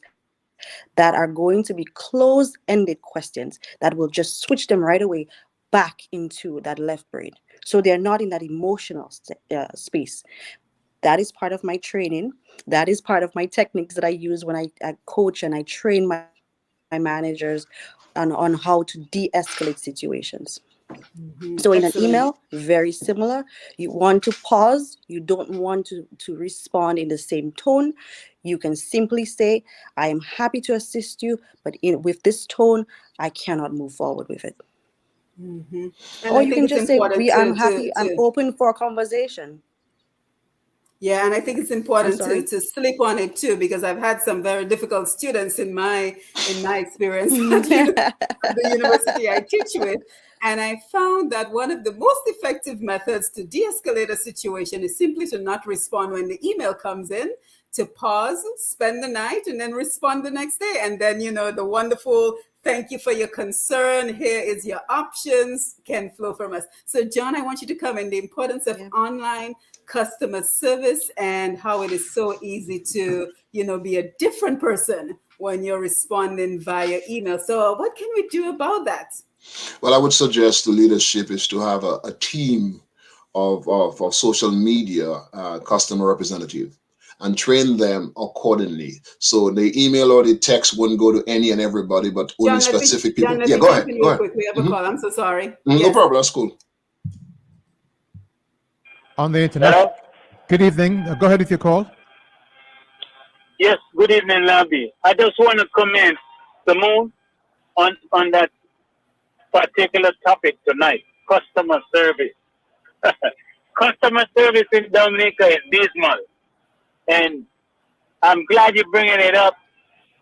that are going to be closed-ended questions that will just switch them right away back into that left brain. So they're not in that emotional space. That is part of my training. That is part of my techniques that I use when I coach and I train my managers on how to de-escalate situations. So in an email, Excellent. very similar. You want to pause. You don't want to respond in the same tone. You can simply say, I am happy to assist you, but with this tone, I cannot move forward with it. Mhm. And Or I you think can it's just say, important I'm happy, I'm open for a conversation. yeah, and I think it's I'm important sorry. to sleep on it too, because I've had some very difficult students in my experience at the university I teach with. And I found that one of the most effective methods to de-escalate a situation is simply to not respond when the email comes in, to pause, spend the night, and then respond the next day. And then, the wonderful thank you for your concern. Here is your options can flow from us. So, John, I want you to come in the importance of Yeah. online customer service and how it is so easy to, be a different person when you're responding via email. So, what can we do about that? Well, I would suggest to leadership is to have a team of social media customer representative and train them accordingly. So the email or the text wouldn't go to any and everybody, but only specific people. John, let Yeah, me go jump ahead. in Go real ahead. quick. We have a Mhm. call. I'm so sorry. No Yes. problem. That's cool. On the international. Hello? Good evening. Go ahead with your call. Yes, good evening, Labby. I just want to comment, Simone, on that particular topic tonight, customer service. Customer service in Dominica is dismal, and I'm glad you're bringing it up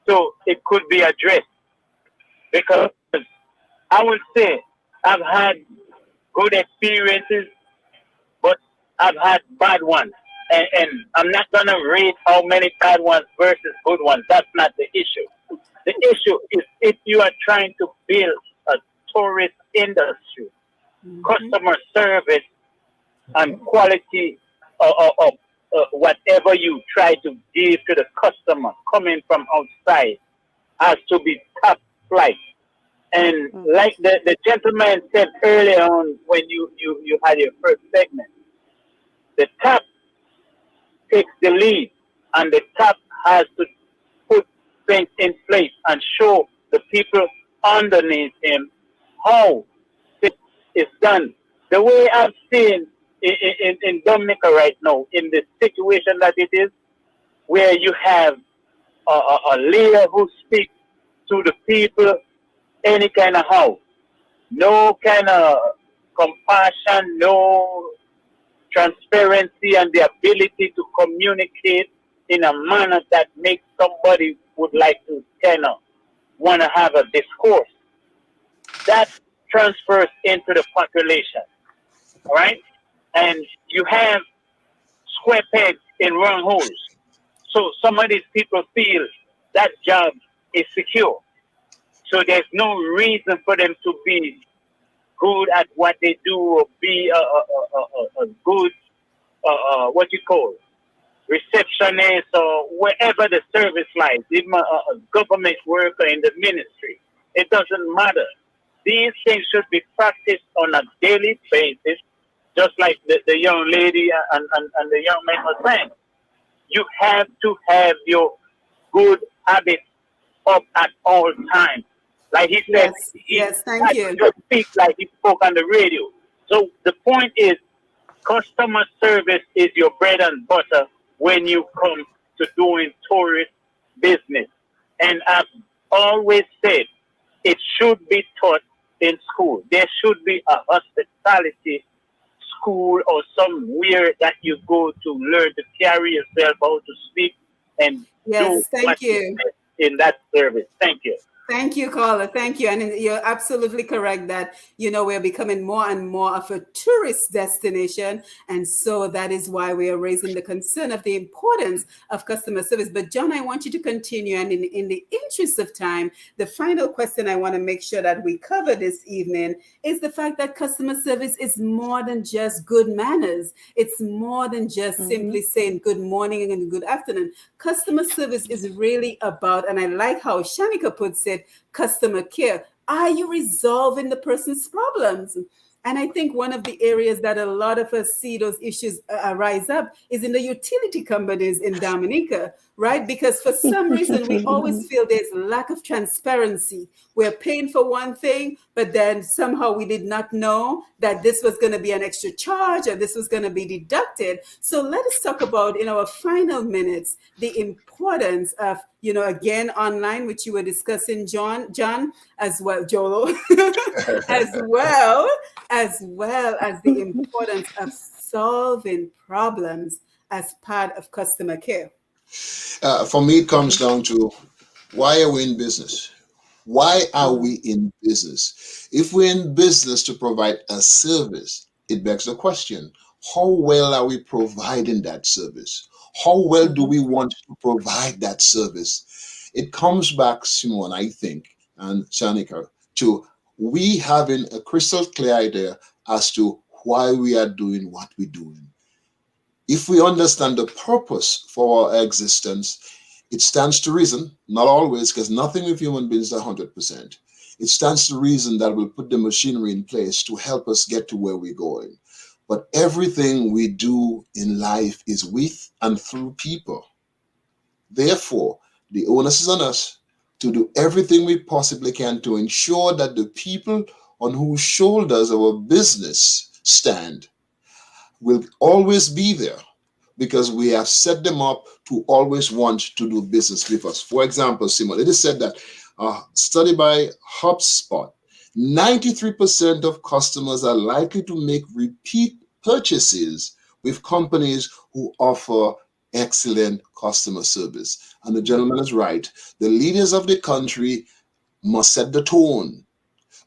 so it could be addressed because I would say I've had good experiences, but I've had bad ones. And I'm not going to rate how many bad ones versus good ones. That's not the issue. The issue is if you are trying to build a tourist industry, Mhm. customer service and quality of whatever you try to give to the customer coming from outside has to be top flight. And Mhm. like the gentleman said earlier on when you had your first segment, the top takes the lead and the top has to put things in place and show the people underneath him how this is done. The way I've seen in Dominica right now, in the situation that it is, where you have a leader who speaks to the people any kind of how, no kind of compassion, no transparency, and the ability to communicate in a manner that makes somebody would like to kind of want to have a discourse. That transfers into the population, all right? And you have square pegs in round holes. So some of these people feel that job is secure. So there's no reason for them to be good at what they do or be a good, what you call, receptionist or wherever the service lies, even a government worker in the ministry. It doesn't matter. These things should be practiced on a daily basis, just like the young lady and the young man was saying. You have to have your good habits up at all times. Like he said, Yes. he Yes. Thank had to you. just speak like he spoke on the radio. So the point is, customer service is your bread and butter when you come to doing tourist business. And I've always said it should be taught in school. There should be a hospitality school or somewhere that you go to learn to carry yourself, how to speak, and do Yes. what Thank is you. best in that service. Thank you. Thank you, caller. Thank you. And you're absolutely correct that, we're becoming more and more of a tourist destination. And so that is why we are raising the concern of the importance of customer service. But, John, I want you to continue. And in the interest of time, the final question I want to make sure that we cover this evening is the fact that customer service is more than just good manners. It's more than just Mhm. simply saying good morning and good afternoon. Customer service is really about, and I like how Shanika puts it, customer care. Are you resolving the person's problems? And I think one of the areas that a lot of us see those issues rise up is in the utility companies in Dominica, right? Because for some reason, we always feel there's lack of transparency. We're paying for one thing, but then somehow we did not know that this was going to be an extra charge or this was going to be deducted. So let us talk about, in our final minutes, the importance of, again, online, which you were discussing, John, as well, Jolo, as well as the importance of solving problems as part of customer care. For me, it comes down to why are we in business? Why are Mhm. we in business? If we're in business to provide a service, it begs the question, how well are we providing that service? How well do Mhm. we want to provide that service? It comes back, Simone, I think, and Shanika, to we having a crystal clear idea as to why we are doing what we're doing. If we understand the purpose for our existence, it stands to reason, not always, because nothing with human beings is 100%. It stands to reason that we'll put the machinery in place to help us get to where we're going. But everything we do in life is with and through people. Therefore, the onus is on us to do everything we possibly can to ensure that the people on whose shoulders our business stand will always be there because we have set them up to always want to do business with us. For example, Simone, it is said that a study by HubSpot, 93% of customers are likely to make repeat purchases with companies who offer excellent customer service. And the gentleman is right. The leaders of the country must set the tone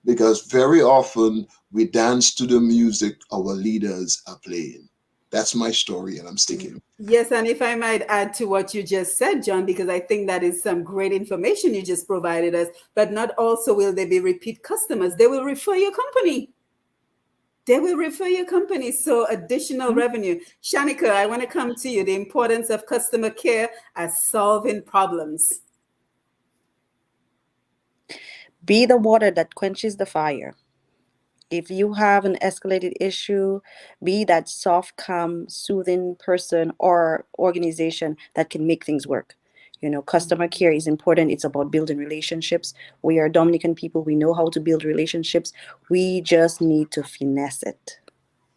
because very often we dance to the music our leaders are playing. That's my story, and I'm sticking. Yes, and if I might add to what you just said, John, because I think that is some great information you just provided us, but not also will they be repeat customers. They will refer your company. They will refer your company. So additional revenue. Shanika, I want to come to you. The importance of customer care as solving problems. Be the water that quenches the fire. If you have an escalated issue, be that soft, calm, soothing person or organization that can make things work. Customer care is important. It's about building relationships. We are Dominican people. We know how to build relationships. We just need to finesse it.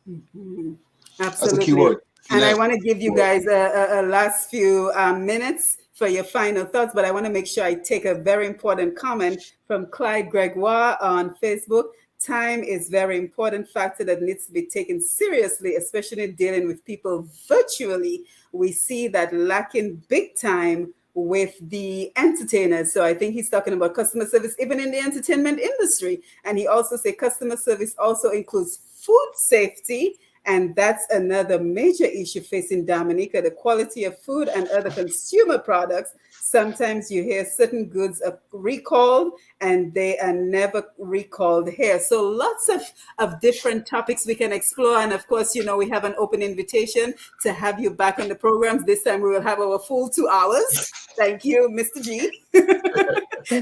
That's a key Absolutely. word. And I Finesse. want to give you guys a last few minutes for your final thoughts, but I want to make sure I take a very important comment from Clyde Gregoire on Facebook. Time is very important factor that needs to be taken seriously, especially dealing with people virtually. We see that lacking big time with the entertainers. So I think he's talking about customer service even in the entertainment industry. And he also said customer service also includes food safety. And that's another major issue facing Dominica, the quality of food and other consumer products. Sometimes you hear certain goods are recalled and they are never recalled here. So lots of different topics we can explore. And of course, we have an open invitation to have you back on the programs. This time we will have our full 2 hours. Thank you, Mr. G.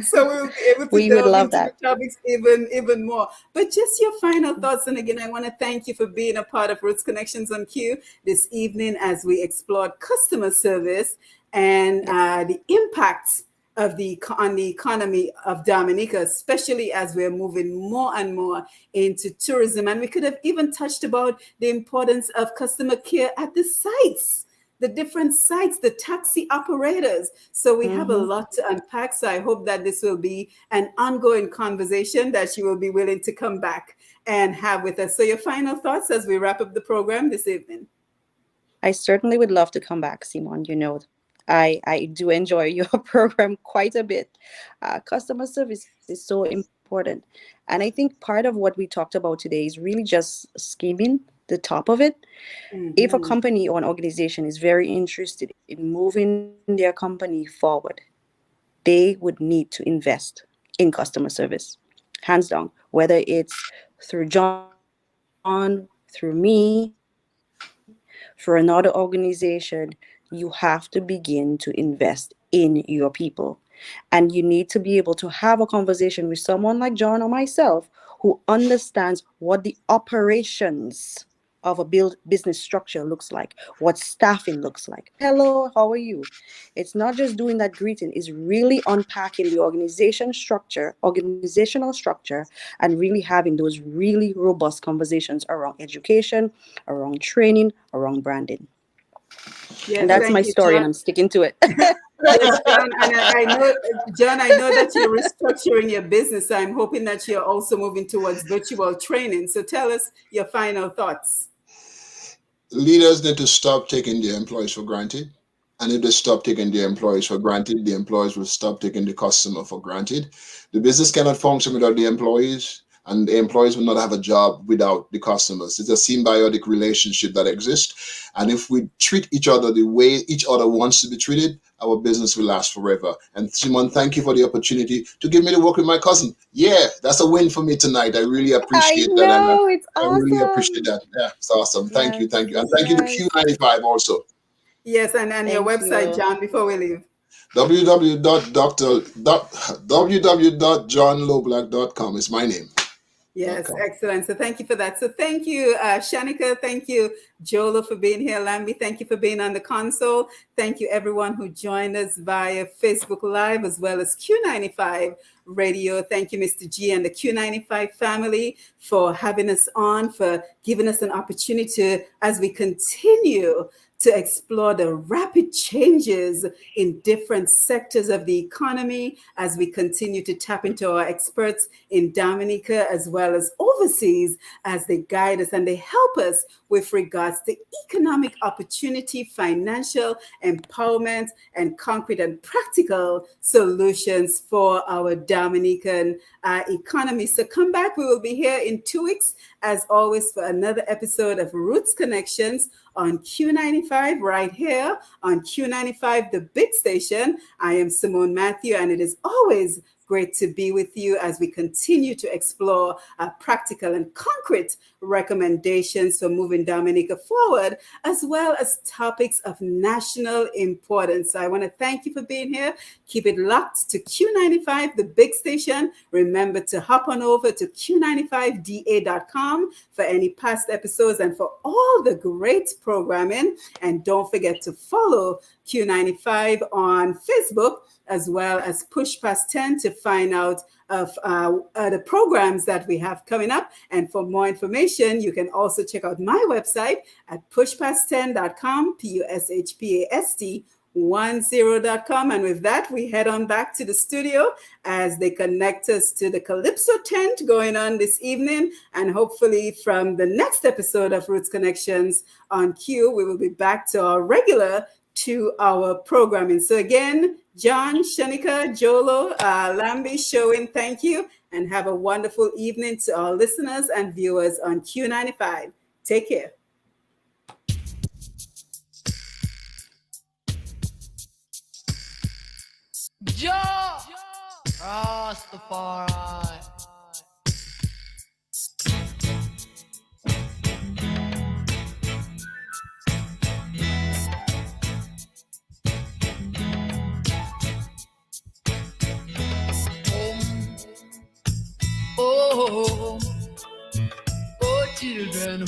So we'll be able to We would delve love into the that. topics even more. But just your final thoughts. And again, I want to thank you for being a part of Roots Connections on Q this evening as we explored customer service and the impact of on the economy of Dominica, especially as we're moving more and more into tourism. And we could have even touched about the importance of customer care at the sites, the different sites, the taxi operators. So we have a lot to unpack. So I hope that this will be an ongoing conversation that you will be willing to come back and have with us. So your final thoughts as we wrap up the program this evening. I certainly would love to come back, Simone. I do enjoy your program quite a bit. Customer service is so important. And I think part of what we talked about today is really just skimming the top of it. If a company or an organization is very interested in moving their company forward, they would need to invest in customer service. Hands down, whether it's through John, through me, for another organization, you have to begin to invest in your people. And you need to be able to have a conversation with someone like John or myself who understands what the operations of a business structure looks like, what staffing looks like. It's not just hello, how are you? It's not just doing that greeting. It's really unpacking the organizational structure, and really having those really robust conversations around education, around training, around branding. And Yes, that's my thank you, story, and John. I'm sticking to it. Yes, John, and I know, John, I know that you're restructuring your business. I'm hoping that you're also moving towards virtual training. So tell us your final thoughts. Leaders need to stop taking their employees for granted. And if they stop taking their employees for granted, the employees will stop taking the customer for granted. The business cannot function without the employees, and the employees will not have a job without the customers. It's a symbiotic relationship that exists. And if we treat each other the way each other wants to be treated, our business will last forever. And Simone, thank you for the opportunity to give me to work with my cousin. Yeah, that's a win for me tonight. I really I appreciate that. And know, it's I really appreciate awesome. that. Yeah, it's awesome. Thank you. Yes, Thank you. And thank you to yes. Q95 also. Yes, and your Thank website, you. John, before we leave. www.johnloblack.com is my name. Yes, Welcome. excellent. So thank you for that. So thank you, Shanika. Thank you, Jolo, for being here. Lambi, thank you for being on the console. Thank you, everyone who joined us via Facebook Live as well as Q95 Radio. Thank you, Mr. G and the Q95 family for having us on, for giving us an opportunity to, as we continue to explore the rapid changes in different sectors of the economy as we continue to tap into our experts in Dominica as well as overseas as they guide us and they help us with regards to economic opportunity, financial empowerment, and concrete and practical solutions for our Dominican economy. So come back. We will be here in 2 weeks, as always, for another episode of Roots Connections on Q95 right here on Q95, the big station. I am Simone Mathieu, and it is always great to be with you as we continue to explore practical and concrete recommendations for moving Dominica forward, as well as topics of national importance. So I want to thank you for being here. Keep it locked to Q95, the big station. Remember to hop on over to Q95DA.com for any past episodes and for all the great programming. And don't forget to follow Q95 on Facebook as well as Push Past 10 to find out of the programs that we have coming up. And for more information, you can also check out my website at pushpast10.com, pushpast10.com. And with that, we head on back to the studio as they connect us to the Calypso tent going on this evening. And hopefully from the next episode of Roots Connections on Q, we will be back to our regular 2-hour programming. So again, John, Shanika, Jolo, Lambi, Showin, thank you, and have a wonderful evening to our listeners and viewers on Q95. Take care. Joe! Rastafari. Oh, oh, children.